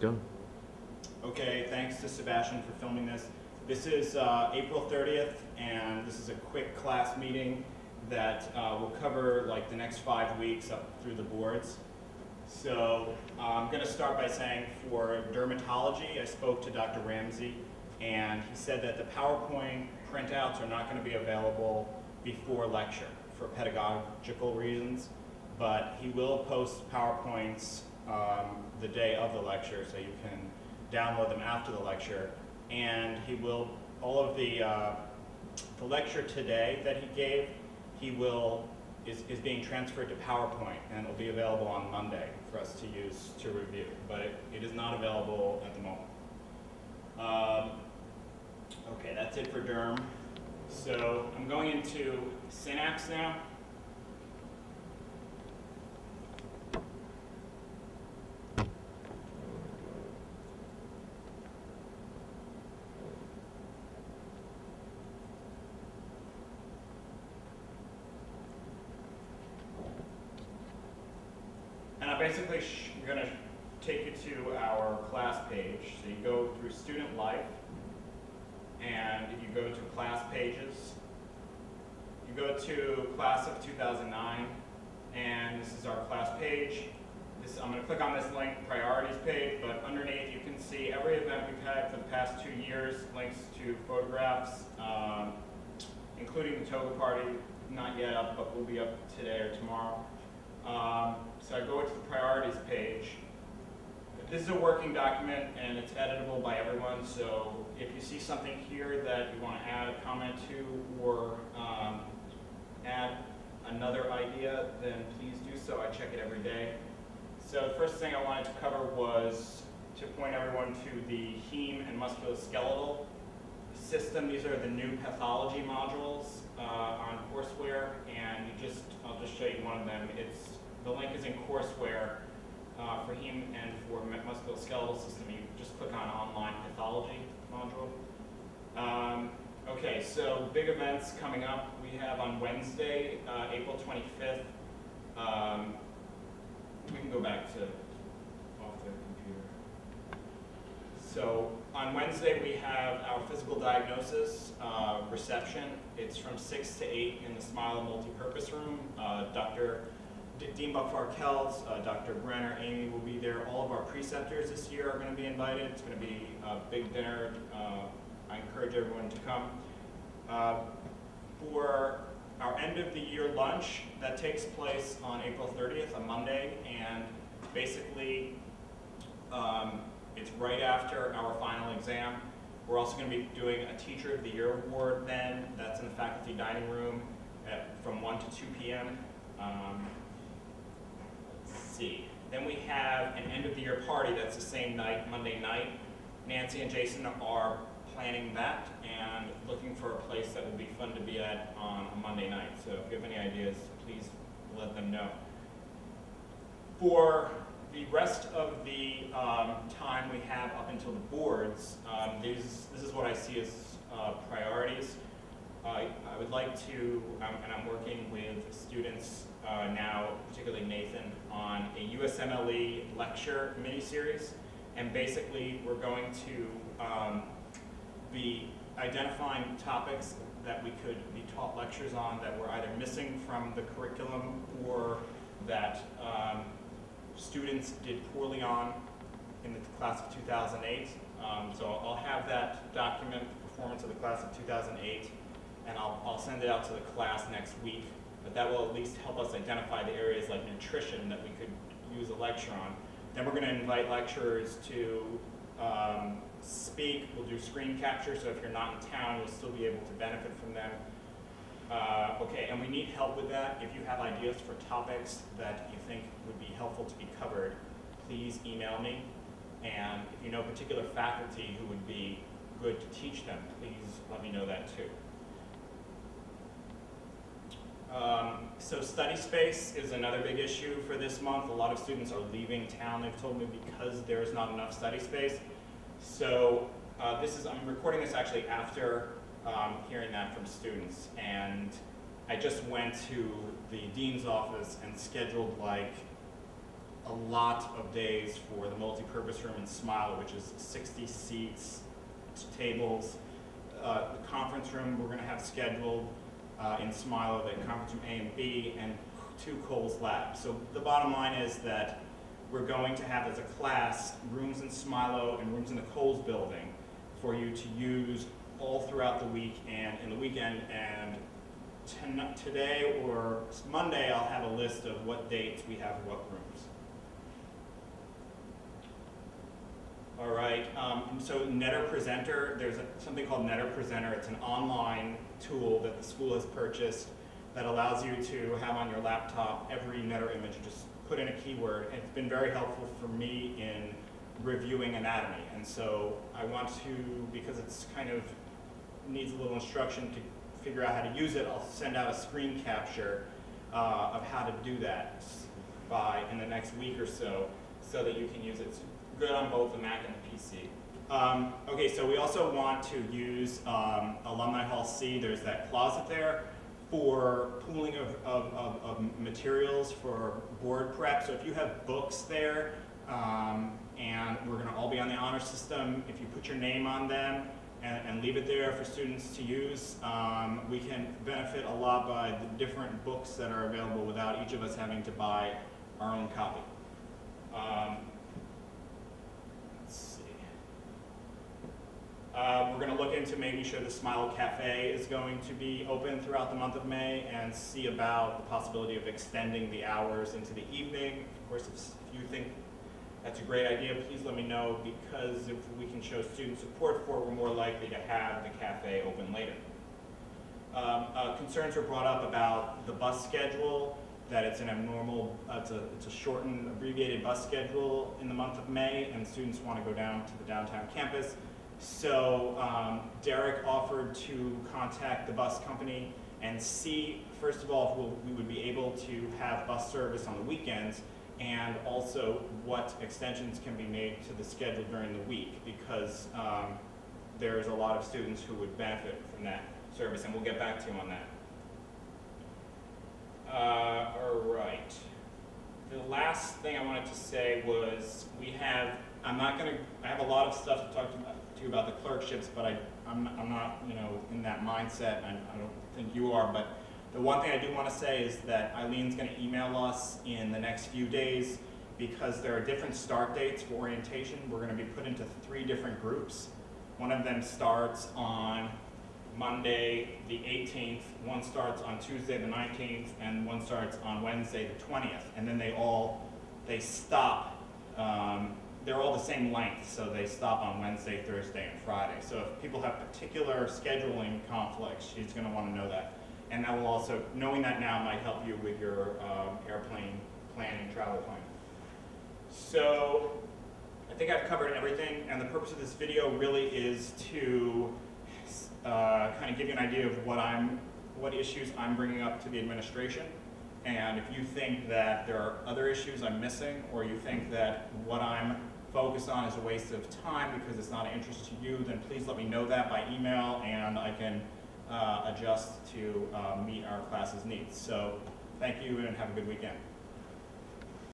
go. Okay, thanks to Sebastian for filming this. This is April 30th, and this is a quick class meeting that will cover like the next 5 weeks up through the boards. So I'm going to start by saying for dermatology, I spoke to Dr. Ramsey, and he said that the PowerPoint printouts are not going to be available before lecture for pedagogical reasons, but he will post PowerPoints the day of the lecture, so you can download them after the lecture. And he will, all of the lecture today that he gave, is being transferred to PowerPoint, and it will be available on Monday for us to use to review, but it is not available at the moment. Okay, that's it for derm. So I'm going into synapse now. And I'm basically going to take you to our class page. So you go through student life, and you go to class pages. You go to class of 2009, and this is our class page. I'm going to click on this link, priorities page, but underneath you can see every event we've had for the past 2 years, links to photographs, including the toga party, not yet up, but will be up today or tomorrow. So I go to the priorities page. This is a working document, and it's editable by everyone, so if you see something here that you want to add a comment to or add another idea, then please do so. I check it every day. So the first thing I wanted to cover was to point everyone to the heme and musculoskeletal system. These are the new pathology modules on courseware, and I'll just show you one of them. The link is in courseware for heme and for musculoskeletal system. You just click on online pathology module. Okay, so big events coming up. We have on Wednesday, April 25th. We can go back to off the computer. So on Wednesday we have our physical diagnosis reception. It's from 6 to 8 in the Smile multi-purpose room. Dean Buck-Farkels, Dr. Brenner, Amy will be there. All of our preceptors this year are going to be invited. It's going to be a big dinner. I encourage everyone to come. For our end of the year lunch, that takes place on April 30th, a Monday, and basically it's right after our final exam. We're also going to be doing a Teacher of the Year award then. That's in the faculty dining room from 1 to 2 p.m. Then we have an end of the year party. That's the same night, Monday night. Nancy and Jason are planning that and looking for a place that will be fun to be at on a Monday night. So if you have any ideas, please let them know. For the rest of the time we have up until the boards, this is what I see as priorities. I would like to, and I'm working with students now, particularly Nathan, on a USMLE lecture mini-series. And basically, we're going to be identifying topics that we could be taught lectures on that were either missing from the curriculum or that students did poorly on in the class of 2008. So I'll have that document, the performance of the class of 2008, and I'll send it out to the class next week. But that will at least help us identify the areas like nutrition that we could use a lecture on. Then we're going to invite lecturers to speak. We'll do screen capture, so if you're not in town, you'll still be able to benefit from them. Okay, and we need help with that. If you have ideas for topics that you think would be helpful to be covered, please email me. And if you know particular faculty who would be good to teach them, please let me know that too. So study space is another big issue for this month. A lot of students are leaving town, they've told me, because there is not enough study space. So I'm recording this actually after hearing that from students, and I just went to the dean's office and scheduled like a lot of days for the multi-purpose room in Smilo, which is 60 seats, tables. The conference room we're going to have scheduled in Smilo, the conference room A and B, and 2 Coles labs. So the bottom line is that we're going to have as a class rooms in Smilo and rooms in the Coles building for you to use all throughout the week and in the weekend. And today or Monday I'll have a list of what dates we have what rooms. All right, so Netter Presenter, there's something called Netter Presenter. It's an online tool that the school has purchased that allows you to have on your laptop every Netter image. You just put in a keyword, and it's been very helpful for me in reviewing anatomy. And so I want to, because it's kind of needs a little instruction to figure out how to use it, I'll send out a screen capture of how to do that in the next week or so that you can use it. It's good on both the Mac and the PC. Okay, so we also want to use Alumni Hall C. There's that closet there for pooling of materials for board prep. So if you have books there, and we're going to all be on the honor system, if you put your name on them and leave it there for students to use, we can benefit a lot by the different books that are available without each of us having to buy our own copy. We're going to look into making sure the Smilo Cafe is going to be open throughout the month of May and see about the possibility of extending the hours into the evening. Of course, if you think that's a great idea, please let me know, because if we can show student support for it, we're more likely to have the cafe open later. Concerns were brought up about the bus schedule, that it's an abnormal, it's a shortened, abbreviated bus schedule in the month of May, and students want to go down to the downtown campus. So Derek offered to contact the bus company and see, first of all, if we would be able to have bus service on the weekends, and also what extensions can be made to the schedule during the week, because there's a lot of students who would benefit from that service, and we'll get back to you on that. All right. The last thing I wanted to say was I have a lot of stuff to talk to you about the clerkships, but I'm not, in that mindset. I don't think you are, but the one thing I do want to say is that Eileen's going to email us in the next few days, because there are different start dates for orientation. We're going to be put into 3 different groups. One of them starts on Monday the 18th, one starts on Tuesday the 19th, and one starts on Wednesday the 20th. And then they stop. They're all the same length, so they stop on Wednesday, Thursday, and Friday. So if people have particular scheduling conflicts, she's going to want to know that. And that will also, knowing that now might help you with your airplane planning, travel planning. So I think I've covered everything, and the purpose of this video really is to kind of give you an idea of what issues I'm bringing up to the administration. And if you think that there are other issues I'm missing, or you think that what I'm focused on is a waste of time because it's not of interest to you, then please let me know that by email, and I can adjust to meet our class's needs. So thank you, and have a good weekend.